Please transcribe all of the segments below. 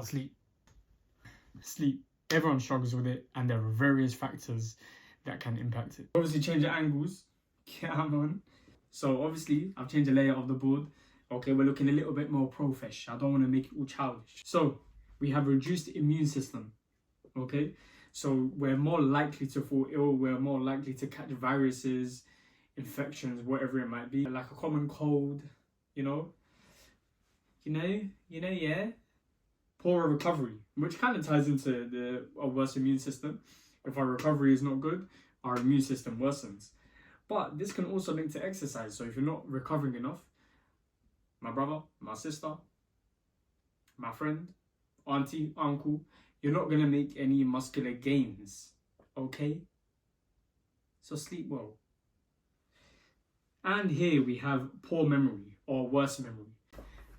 about sleep. Sleep, everyone struggles with it, and there are various factors that can impact it. Obviously, change the angles. Come on. So obviously, I've changed the layout of the board. Okay, we're looking a little bit more profesh. I don't want to make it all childish. So we have reduced immune system. Okay, so we're more likely to fall ill. We're more likely to catch viruses, infections, whatever it might be, like a common cold. Yeah. Poorer recovery, which kind of ties into a worse immune system. If our recovery is not good, our immune system worsens. But this can also link to exercise. So if you're not recovering enough, my brother, my sister, my friend, auntie, uncle, you're not going to make any muscular gains. Okay? So sleep well. And here we have poor memory or worse memory.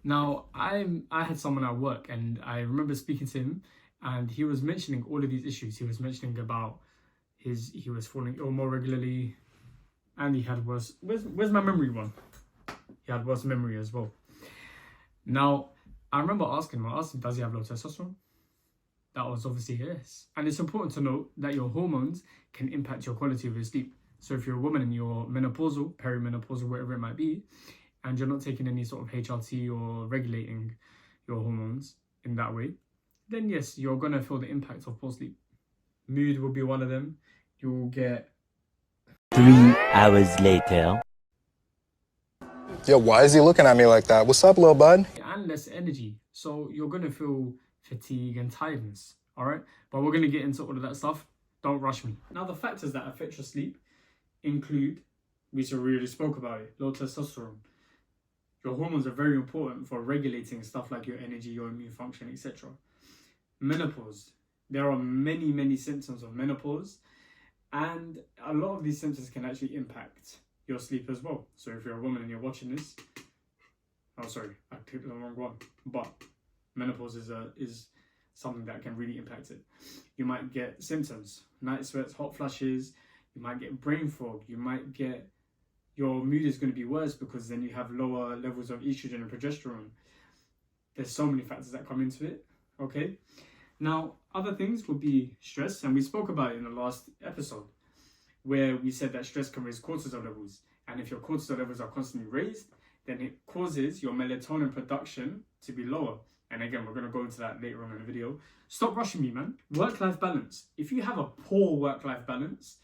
Now, I had someone at work, and I remember speaking to him, and he was mentioning all of these issues. He was mentioning about he was falling ill more regularly, and he had worse. Where's my memory one? He had worse memory as well. Now, I remember asking him, does he have low testosterone? That was obviously yes. And it's important to note that your hormones can impact your quality of your sleep. So if you're a woman and you're menopausal, perimenopausal, whatever it might be, and you're not taking any sort of HRT or regulating your hormones in that way, then yes, you're going to feel the impact of poor sleep. Mood will be one of them. You'll get... 3 hours later. Yo, why is he looking at me like that? What's up, little bud? And less energy. So you're going to feel fatigue and tiredness, all right? But we're going to get into all of that stuff. Don't rush me. Now, the factors that affect your sleep include, we already spoke about it, low testosterone. Your hormones are very important for regulating stuff like your energy, your immune function, etc. Menopause. There are many, many symptoms of menopause, and a lot of these symptoms can actually impact your sleep as well. So if you're a woman and you're watching this, oh sorry, I clicked the wrong one. But menopause is something that can really impact it. You might get symptoms, night sweats, hot flushes. You might get brain fog. You might get... Your mood is going to be worse because then you have lower levels of estrogen and progesterone. There's so many factors that come into it, okay? Now, other things would be stress, and we spoke about it in the last episode, where we said that stress can raise cortisol levels. And if your cortisol levels are constantly raised, then it causes your melatonin production to be lower. And again, we're going to go into that later on in the video. Stop rushing me, man. Work-life balance. If you have a poor work-life balance,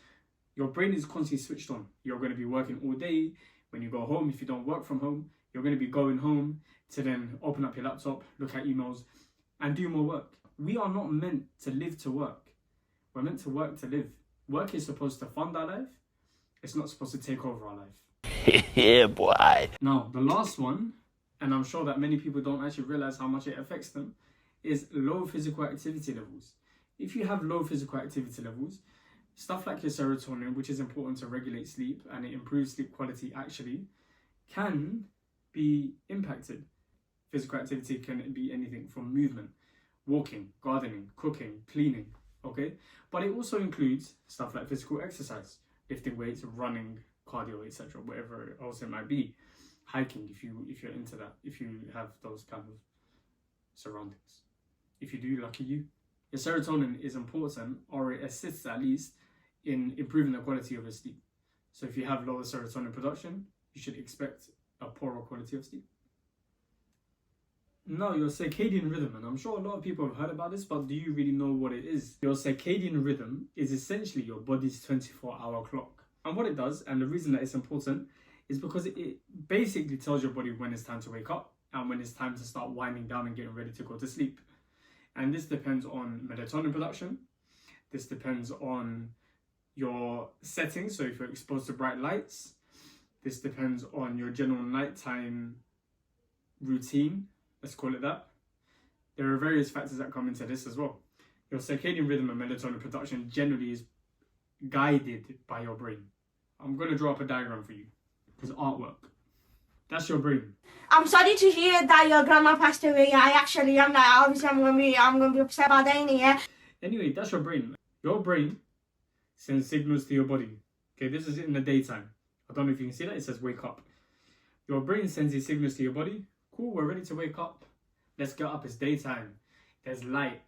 your brain is constantly switched on. You're going to be working all day. When you go home, if you don't work from home, you're going to be going home to then open up your laptop, look at emails, and do more work. We are not meant to live to work. We're meant to work to live. Work is supposed to fund our life. It's not supposed to take over our life. Yeah, boy. Now, the last one, and I'm sure that many people don't actually realize how much it affects them, is low physical activity levels. If you have low physical activity levels, stuff like your serotonin, which is important to regulate sleep and it improves sleep quality actually, can be impacted. Physical activity can be anything from movement, walking, gardening, cooking, cleaning, okay? But it also includes stuff like physical exercise, lifting weights, running, cardio, etc., whatever else it might be. Hiking, if you're into that, if you have those kind of surroundings. If you do, lucky you. Your serotonin is important, or it assists at least in improving the quality of your sleep. So if you have lower serotonin production, you should expect a poorer quality of sleep. Now, your circadian rhythm, and I'm sure a lot of people have heard about this, but do you really know what it is? Your circadian rhythm is essentially your body's 24-hour clock. And what it does, and the reason that it's important, is because it basically tells your body when it's time to wake up and when it's time to start winding down and getting ready to go to sleep. And this depends on melatonin production. This depends on your settings, so if you're exposed to bright lights. This depends on your general nighttime routine, let's call it that. There are various factors that come into this as well. Your circadian rhythm and melatonin production generally is guided by your brain. I'm going to draw up a diagram for you. It's artwork. That's your brain. I'm sorry to hear that your grandma passed away. I actually am like, obviously I'm gonna be upset about that, yeah. Anyway, that's your brain. Your brain sends signals to your body. Okay, this is in the daytime. I don't know if you can see that. It says wake up. Your brain sends these signals to your body. Cool, we're ready to wake up. Let's get up. It's daytime. there's light.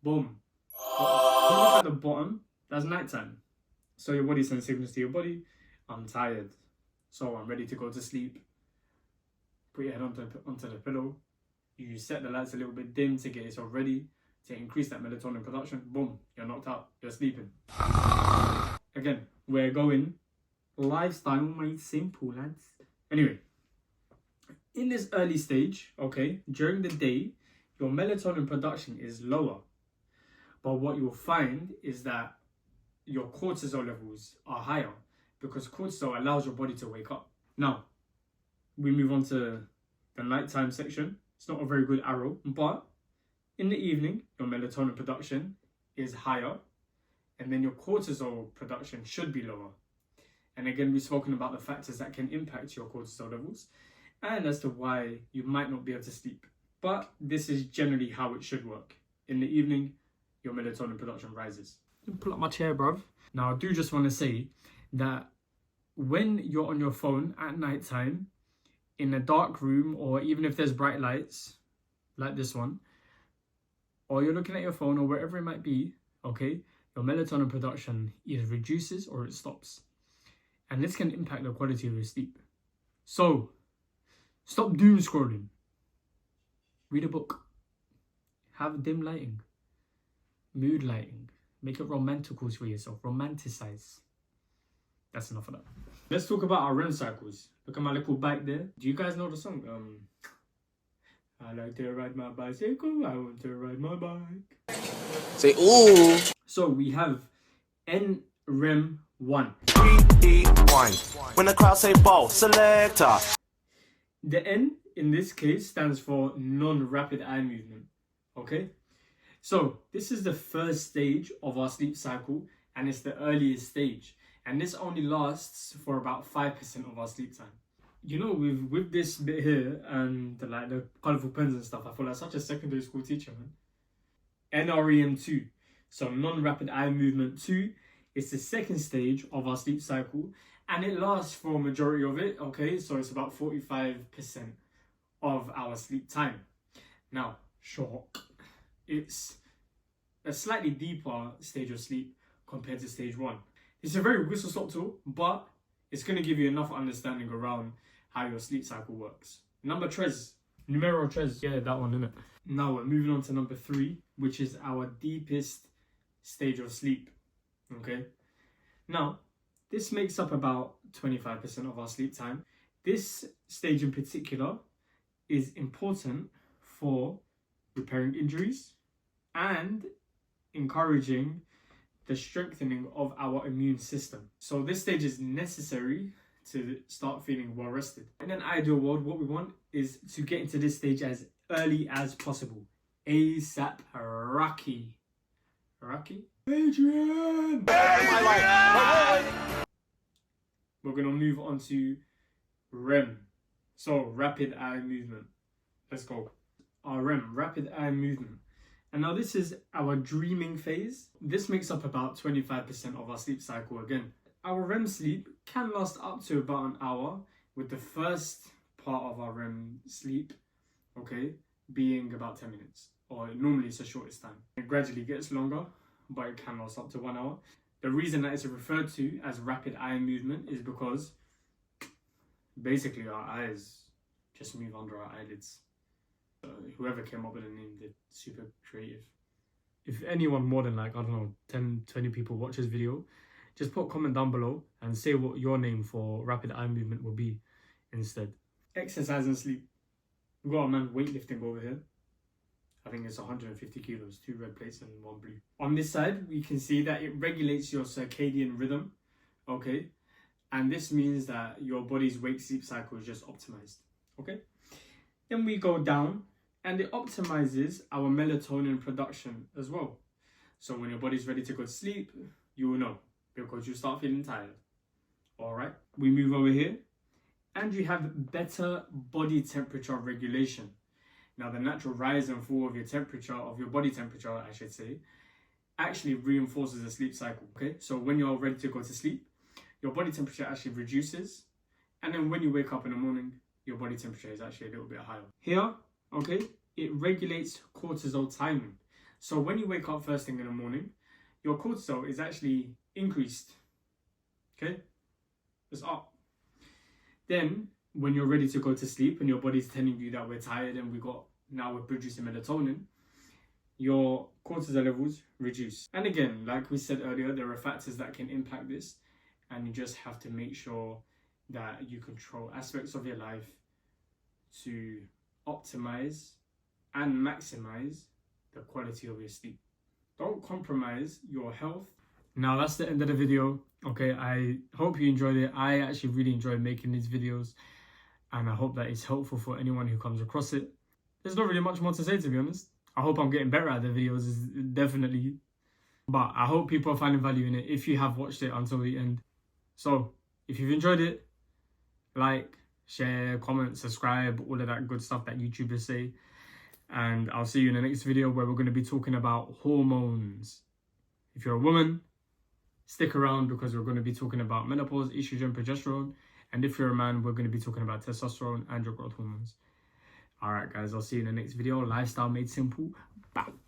Boom. If you look at the bottom, that's nighttime. So your body sends signals to your body, I'm tired, so I'm ready to go to sleep. Put your head onto the pillow. You set the lights a little bit dim to get yourself ready to increase that melatonin production. Boom, you're knocked out, you're sleeping. Again, we're going lifestyle made simple, lads. Anyway, in this early stage, okay, during the day, your melatonin production is lower. But what you'll find is that your cortisol levels are higher because cortisol allows your body to wake up. Now, we move on to the nighttime section. It's not a very good arrow, but in the evening, your melatonin production is higher, and then your cortisol production should be lower. And again, we've spoken about the factors that can impact your cortisol levels and as to why you might not be able to sleep. But this is generally how it should work. In the evening, your melatonin production rises. Pull up my chair, bruv. Now, I do just want to say that when you're on your phone at nighttime, in a dark room, or even if there's bright lights, like this one, or you're looking at your phone or wherever it might be, okay, your melatonin production either reduces or it stops. And this can impact the quality of your sleep. So, stop doom scrolling. Read a book. Have dim lighting. Mood lighting. Make it romantical for yourself. Romanticize. That's enough of that. Let's talk about our REM cycles. Look at my little bike there. Do you guys know the song? I like to ride my bicycle. I want to ride my bike. Say ooh. So we have NREM 1. 3-1. When the crowd say ball, selector. The N in this case stands for non-rapid eye movement. Okay? So this is the first stage of our sleep cycle, and it's the earliest stage. And this only lasts for about 5% of our sleep time. You know, with this bit here and the colourful pens and stuff, I feel like such a secondary school teacher, man. NREM 2. So non-rapid eye movement 2 is the second stage of our sleep cycle, and it lasts for a majority of it, okay? So it's about 45% of our sleep time. Now, shock. It's a slightly deeper stage of sleep compared to stage 1. It's a very whistle-stop tool, but it's going to give you enough understanding around how your sleep cycle works. Numero 3. Yeah, that one, innit? Now we're moving on to number 3, which is our deepest stage of sleep. Okay? Now, this makes up about 25% of our sleep time. This stage in particular is important for repairing injuries and encouraging the strengthening of our immune system. So this stage is necessary to start feeling well rested. In an ideal world, what we want is to get into this stage as early as possible. ASAP Rocky. Adrian! We're going to move on to REM. So rapid eye movement. Let's go. Our REM, rapid eye movement. And now this is our dreaming phase. This makes up about 25% of our sleep cycle again. Our REM sleep can last up to about an hour, with the first part of our REM sleep, okay, being about 10 minutes. Or normally it's the shortest time. It gradually gets longer, but it can last up to 1 hour. The reason that it's referred to as rapid eye movement is because basically our eyes just move under our eyelids. Whoever came up with the name did super creative. If anyone more than 10, 20 people watch this video, just put a comment down below and say what your name for rapid eye movement will be instead. Exercise and sleep. We've got a man weightlifting over here. I think it's 150 kilos, 2 red plates and 1 blue. On this side, we can see that it regulates your circadian rhythm, okay? And this means that your body's wake-sleep cycle is just optimized, okay? Then we go down, and it optimizes our melatonin production as well. So when your body's ready to go to sleep, you will know, because you start feeling tired. All right, we move over here, and you have better body temperature regulation. Now, the natural rise and fall of your temperature, of your body temperature, I should say, actually reinforces the sleep cycle, okay? So when you're ready to go to sleep, your body temperature actually reduces, and then when you wake up in the morning, your body temperature is actually a little bit higher. Here, okay, it regulates cortisol timing. So when you wake up first thing in the morning, your cortisol is actually increased. Okay? It's up. Then, when you're ready to go to sleep and your body's telling you that we're tired and we're producing melatonin, your cortisol levels reduce. And again, like we said earlier, there are factors that can impact this, and you just have to make sure that you control aspects of your life to optimize and maximize the quality of your sleep. Don't compromise your health. Now that's the end of the video. Okay, I hope you enjoyed it. I actually really enjoy making these videos, and I hope that it's helpful for anyone who comes across it. There's not really much more to say, to be honest. I hope I'm getting better at the videos, definitely. But I hope people are finding value in it if you have watched it until the end. So, if you've enjoyed it, like, share, comment, subscribe, all of that good stuff that YouTubers say. And I'll see you in the next video where we're going to be talking about hormones. If you're a woman, stick around because we're going to be talking about menopause, estrogen, progesterone. And if you're a man, we're going to be talking about testosterone and your growth hormones. Alright guys, I'll see you in the next video. Lifestyle Made Simple. Bye.